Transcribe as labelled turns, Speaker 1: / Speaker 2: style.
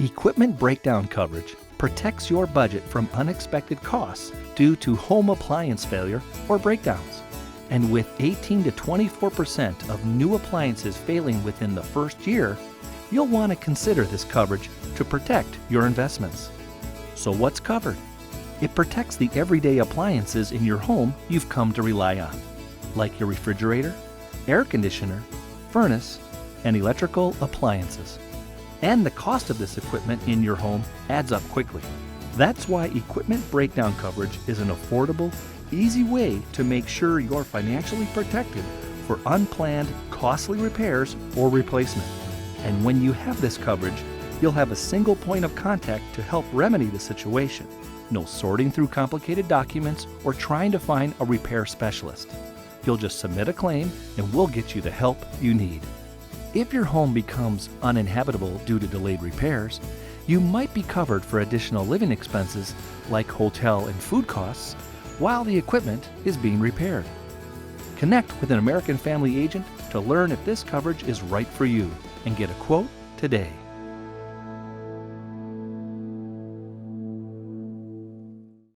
Speaker 1: Equipment breakdown coverage protects your budget from unexpected costs due to home appliance failure or breakdowns. And with 18 to 24% of new appliances failing within the first year, you'll want to consider this coverage to protect your investments. So what's covered? It protects the everyday appliances in your home you've come to rely on, like your refrigerator, air conditioner, furnace, and electrical appliances. And the cost of this equipment in your home adds up quickly. That's why equipment breakdown coverage is an affordable, easy way to make sure you're financially protected for unplanned, costly repairs or replacement. And when you have this coverage, you'll have a single point of contact to help remedy the situation. No sorting through complicated documents or trying to find a repair specialist. You'll just submit a claim and we'll get you the help you need. If your home becomes uninhabitable due to delayed repairs, you might be covered for additional living expenses like hotel and food costs while the equipment is being repaired. Connect with an American Family agent to learn if this coverage is right for you and get a quote today.